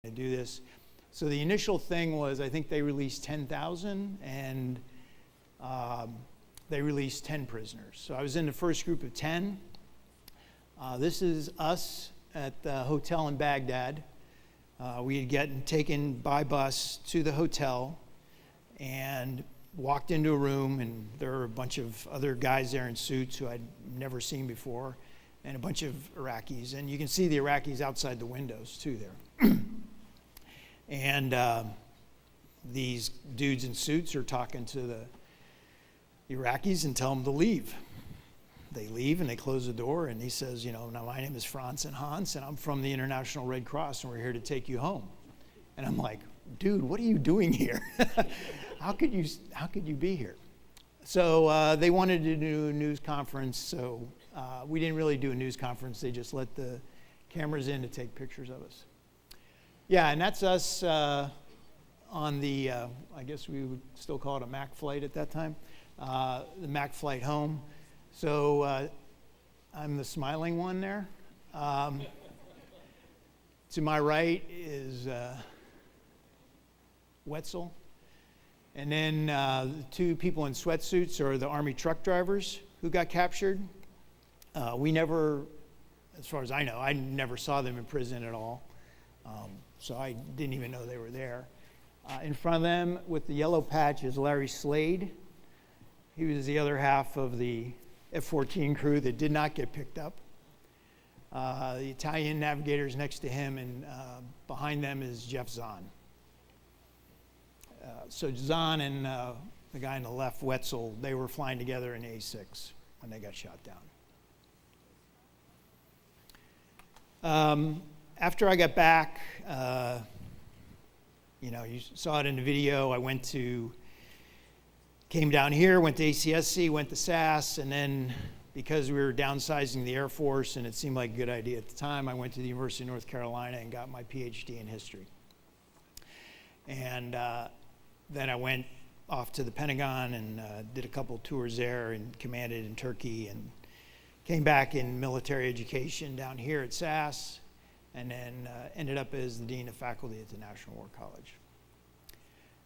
to do this. So the initial thing was, I think they released 10,000, and they released 10 prisoners. So I was in the first group of 10. This is us at the hotel in Baghdad. We had gotten taken by bus to the hotel and walked into a room, and there were a bunch of other guys there in suits who I'd never seen before, and a bunch of Iraqis. And you can see the Iraqis outside the windows too there. And these dudes in suits are talking to the Iraqis and tell them to leave. They leave and they close the door, and he says, now my name is Franz and Hans, and I'm from the International Red Cross, and we're here to take you home. And I'm like, dude, what are you doing here? How could you be here? So they wanted to do a news conference, so we didn't really do a news conference. They just let the cameras in to take pictures of us. Yeah, and that's us on the, I guess we would still call it a MAC flight at that time, the MAC flight home. So I'm the smiling one there. To my right is Wetzel. And then the two people in sweatsuits are the Army truck drivers who got captured. We never, as far as I know, I never saw them in prison at all. So I didn't even know they were there. In front of them with the yellow patch is Larry Slade. He was the other half of the F-14 crew that did not get picked up. The Italian navigator's next to him, and behind them is Jeff Zahn. So Zahn and the guy on the left, Wetzel, they were flying together in A6 when they got shot down. After I got back, you saw it in the video, I came down here, went to ACSC, went to SAS, and then because we were downsizing the Air Force and it seemed like a good idea at the time, I went to the University of North Carolina and got my PhD in history. And then I went off to the Pentagon and did a couple tours there and commanded in Turkey, and came back in military education down here at SAS, and then ended up as the Dean of Faculty at the National War College.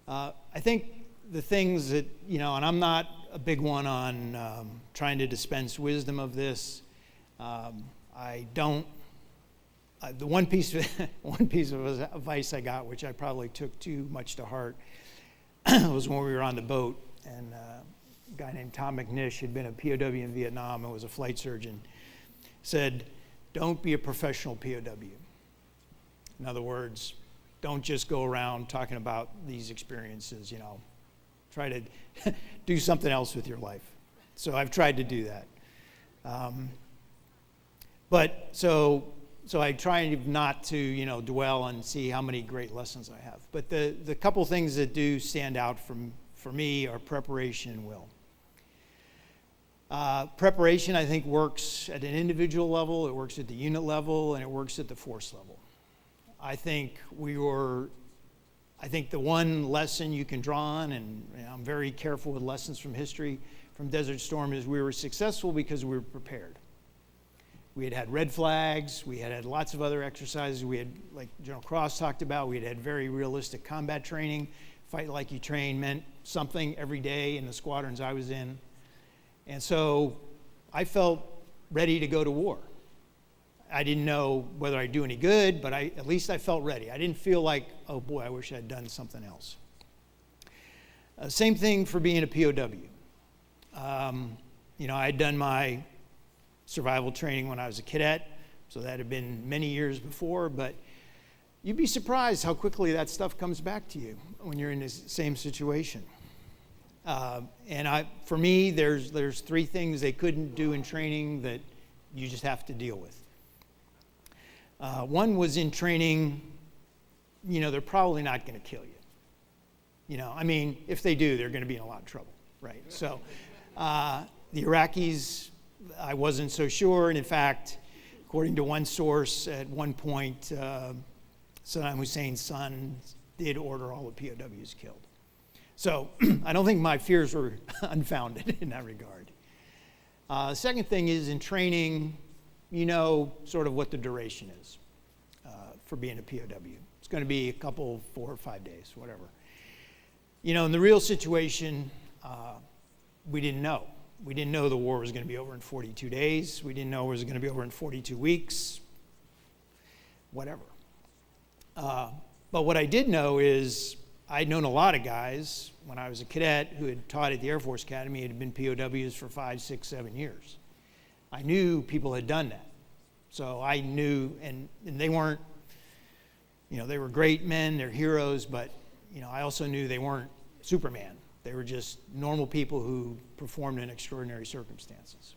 I think the things that, and I'm not a big one on trying to dispense wisdom of this. The one piece of advice I got, which I probably took too much to heart, was when we were on the boat, and a guy named Tom McNish had been a POW in Vietnam and was a flight surgeon, said, don't be a professional POW. In other words, don't just go around talking about these experiences, Try to do something else with your life. So I've tried to do that. So I try not to, dwell and see how many great lessons I have. But the couple things that do stand out for me are preparation and will. Preparation, I think, works at an individual level, it works at the unit level, and it works at the force level. I think the one lesson you can draw on, and I'm very careful with lessons from history from Desert Storm, is we were successful because we were prepared. We had red flags, we had lots of other exercises, we had, like General Cross talked about, we had very realistic combat training. Fight like you train meant something every day in the squadrons I was in. And so I felt ready to go to war. I didn't know whether I'd do any good, but at least I felt ready. I didn't feel like, oh boy, I wish I'd done something else. Same thing for being a POW. I had done my survival training when I was a cadet, so that had been many years before, but you'd be surprised how quickly that stuff comes back to you when you're in the same situation. For me, there's three things they couldn't do in training that you just have to deal with. One was in training, they're probably not going to kill you. If they do, they're going to be in a lot of trouble, right? So the Iraqis, I wasn't so sure. And in fact, according to one source, at one point, Saddam Hussein's son did order all the POWs killed. So I don't think my fears were unfounded in that regard. The second thing is in training, sort of what the duration is for being a POW. It's going to be a couple, 4 or 5 days, whatever. You know, in the real situation, we didn't know. We didn't know the war was going to be over in 42 days. We didn't know it was going to be over in 42 weeks, whatever. But what I did know is I'd known a lot of guys when I was a cadet who had taught at the Air Force Academy and had been POWs for 5, 6, 7 years. I knew people had done that. So I knew, and they weren't, you know, they were great men, they're heroes, but, you know, I also knew they weren't Superman. They were just normal people who performed in extraordinary circumstances.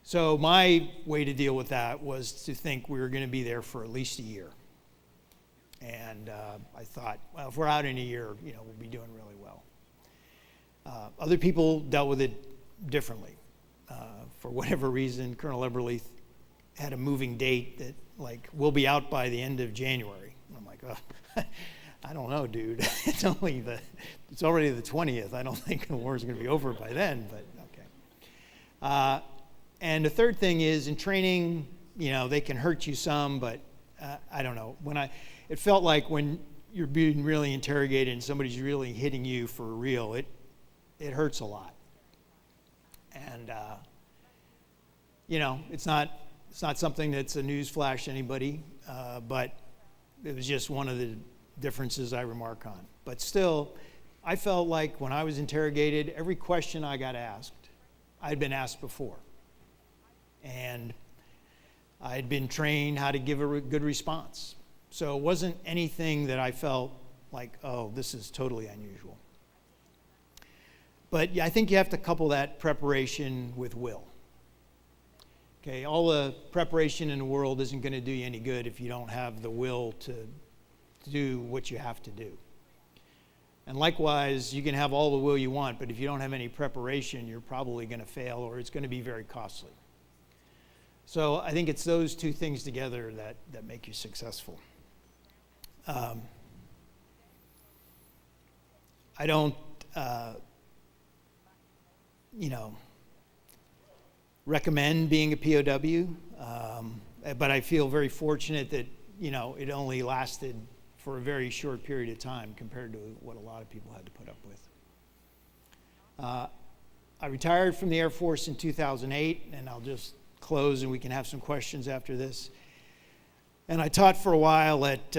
So my way to deal with that was to think we were going to be there for at least a year. And I thought, well, if we're out in a year, you know, we'll be doing really well. Other people dealt with it differently. For whatever reason, Colonel Eberle had a moving date that, like, we'll be out by the end of January. And I'm like, oh, I don't know, dude. It's already the 20th. I don't think the war is going to be over by then, but okay. And the third thing is, in training, you know, they can hurt you some, but I don't know. It felt like when you're being really interrogated and somebody's really hitting you for real, it hurts a lot. And you know, it's not something that's a news flash to anybody, but it was just one of the differences I remark on. But still, I felt like when I was interrogated, every question I got asked, I'd been asked before. And I'd been trained how to give a good response. So it wasn't anything that I felt like, oh, this is totally unusual. But yeah, I think you have to couple that preparation with will. Okay, all the preparation in the world isn't going to do you any good if you don't have the will to do what you have to do. And likewise, you can have all the will you want, but if you don't have any preparation, you're probably going to fail, or it's going to be very costly. So I think it's those two things together that make you successful. I don't, you know, recommend being a POW, but I feel very fortunate that, you know, it only lasted for a very short period of time compared to what a lot of people had to put up with. I retired from the Air Force in 2008, and I'll just close and we can have some questions after this. And I taught for a while at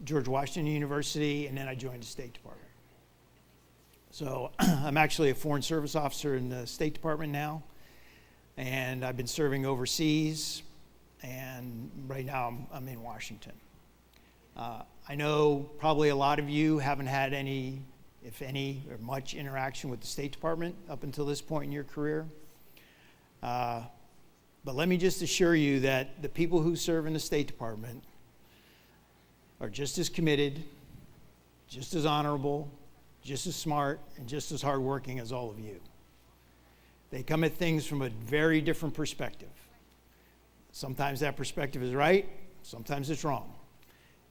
George Washington University, and then I joined the State Department. So I'm actually a Foreign Service Officer in the State Department now, and I've been serving overseas, and right now I'm in Washington. I know probably a lot of you haven't had any, if any, or much interaction with the State Department up until this point in your career. But let me just assure you that the people who serve in the State Department are just as committed, just as honorable, just as smart, and just as hardworking as all of you. They come at things from a very different perspective. Sometimes that perspective is right, sometimes it's wrong.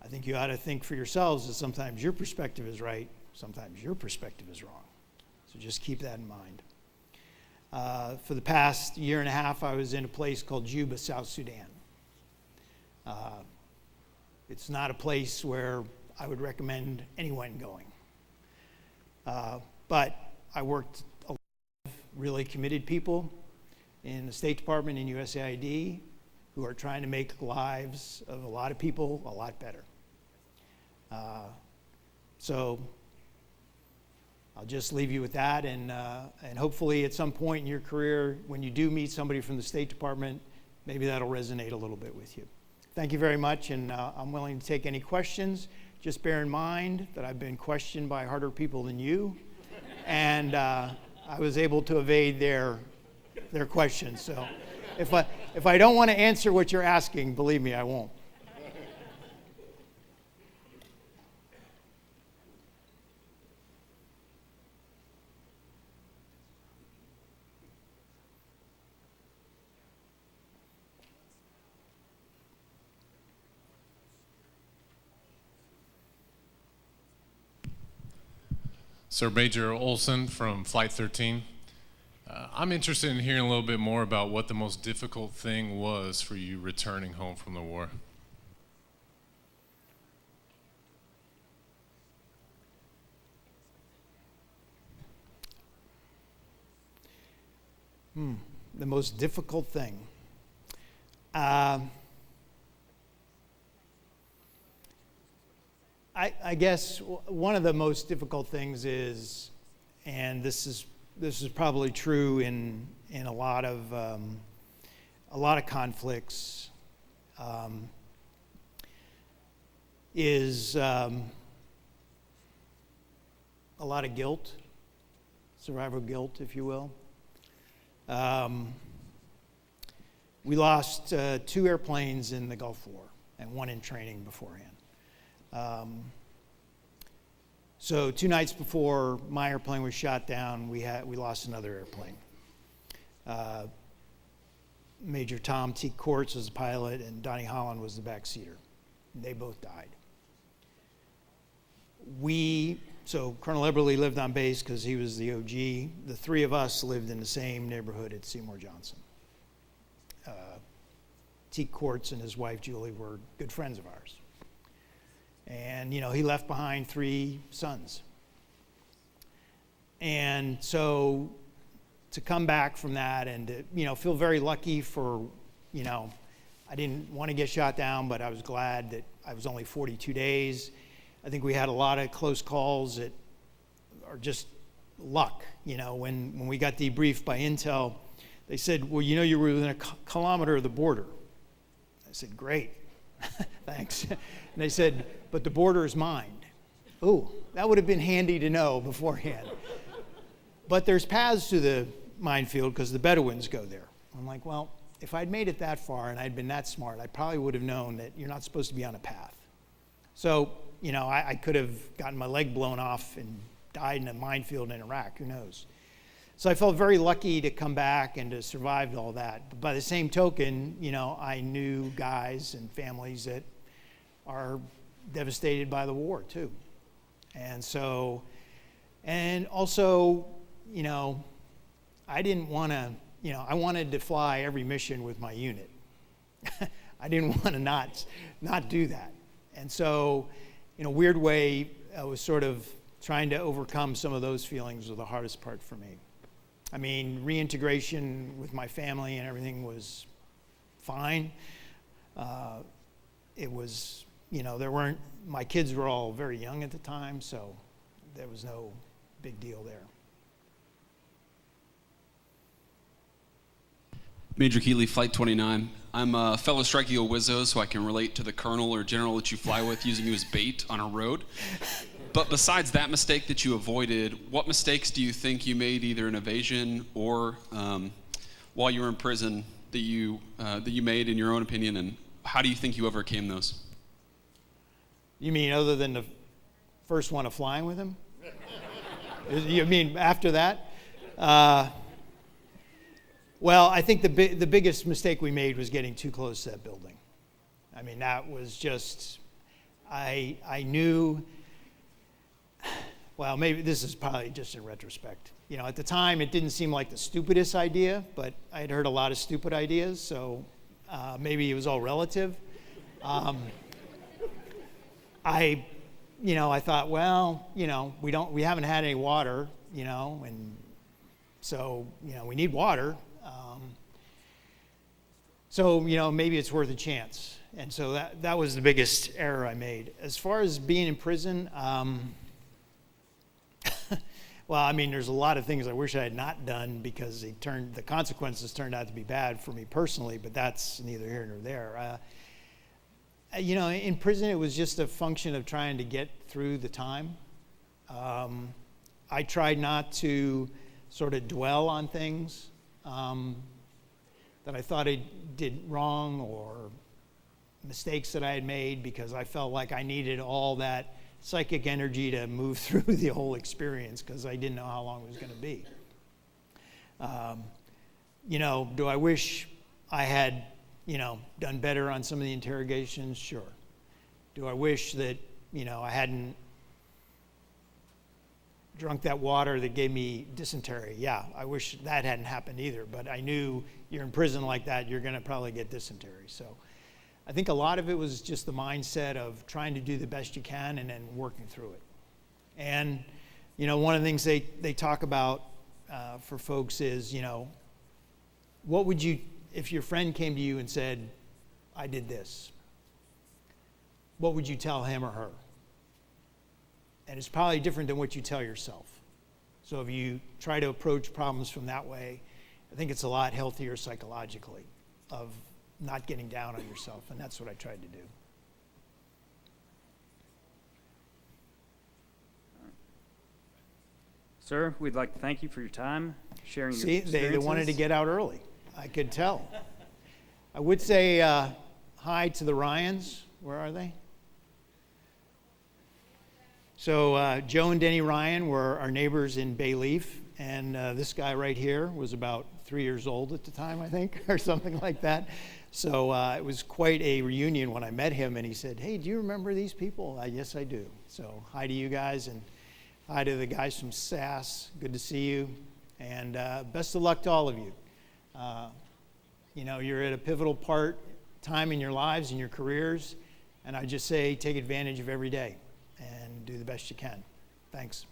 I think you ought to think for yourselves that sometimes your perspective is right, sometimes your perspective is wrong. So just keep that in mind. For the past year and a half, I was in a place called Juba, South Sudan. It's not a place where I would recommend anyone going. But I worked a lot of really committed people in the State Department and USAID who are trying to make the lives of a lot of people a lot better. So I'll just leave you with that, and hopefully at some point in your career, when you do meet somebody from the State Department, maybe that'll resonate a little bit with you. Thank you very much, and I'm willing to take any questions. Just bear in mind that I've been questioned by harder people than you, and I was able to evade their questions. So if I don't want to answer what you're asking, believe me, I won't. Sir Major Olson from Flight 13. I'm interested in hearing a little bit more about what the most difficult thing was for you returning home from the war. The most difficult thing. I guess one of the most difficult things is, and this is probably true in a lot of conflicts, is a lot of guilt, survival guilt, if you will. We lost 2 airplanes in the Gulf War and 1 in training beforehand. So 2 nights before my airplane was shot down, we lost another airplane. Major Tom T. Courts was the pilot, and Donnie Holland was the backseater. They both died. So Colonel Eberly lived on base because he was the OG. The 3 of us lived in the same neighborhood at Seymour Johnson. T. Courts and his wife Julie were good friends of ours. And, he left behind 3 sons. And so to come back from that and to, feel very lucky for, I didn't want to get shot down, but I was glad that I was only 42 days. I think we had a lot of close calls that are just luck. When we got debriefed by Intel, they said, well, you were within a kilometer of the border. I said, great, thanks. And they said, but the border is mined. Ooh, that would have been handy to know beforehand. But there's paths to the minefield because the Bedouins go there. I'm like, well, if I'd made it that far and I'd been that smart, I probably would have known that you're not supposed to be on a path. So, I could have gotten my leg blown off and died in a minefield in Iraq, who knows. So I felt very lucky to come back and to survive all that. But by the same token, I knew guys and families that are devastated by the war too. And so, and also, I didn't want to, I wanted to fly every mission with my unit. I didn't want to not do that. And so, in a weird way, I was sort of trying to overcome some of those feelings was the hardest part for me. I mean, reintegration with my family and everything was fine. It was, my kids were all very young at the time, so there was no big deal there. Major Keeley, Flight 29. I'm a fellow Strike Eagle Wizzo, so I can relate to the colonel or general that you fly with using you as bait on a road. But besides that mistake that you avoided, what mistakes do you think you made either in evasion or while you were in prison that you made in your own opinion, and how do you think you overcame those? You mean other than the first one of flying with him? You mean after that? Well, I think the biggest mistake we made was getting too close to that building. I mean, that was just, I knew, well, maybe this is probably just in retrospect. At the time, it didn't seem like the stupidest idea, but I had heard a lot of stupid ideas, so maybe it was all relative. I thought, well, we haven't had any water, and so, we need water. So, maybe it's worth a chance. And so that was the biggest error I made. As far as being in prison, well, I mean, there's a lot of things I wish I had not done because the consequences turned out to be bad for me personally, but that's neither here nor there. In prison, it was just a function of trying to get through the time. I tried not to sort of dwell on things that I thought I did wrong or mistakes that I had made because I felt like I needed all that psychic energy to move through the whole experience because I didn't know how long it was going to be. Do I wish I had, done better on some of the interrogations? Sure. Do I wish that, I hadn't drunk that water that gave me dysentery? Yeah, I wish that hadn't happened either, but I knew you're in prison like that, you're going to probably get dysentery. So I think a lot of it was just the mindset of trying to do the best you can and then working through it. And, one of the things they talk about for folks is, what would you, if your friend came to you and said, I did this, what would you tell him or her? And it's probably different than what you tell yourself. So if you try to approach problems from that way, I think it's a lot healthier psychologically of not getting down on yourself, and that's what I tried to do. Sir, we'd like to thank you for your time, sharing your See, experiences. they wanted to get out early. I could tell. I would say hi to the Ryans. Where are they? So Joe and Denny Ryan were our neighbors in Bayleaf, and this guy right here was about 3 years old at the time, I think, or something like that. So it was quite a reunion when I met him, and he said, hey, do you remember these people? Yes, I do. So hi to you guys, and hi to the guys from SAS. Good to see you, and best of luck to all of you. You know, you're at a pivotal time in your lives and your careers, and I just say take advantage of every day and do the best you can. Thanks.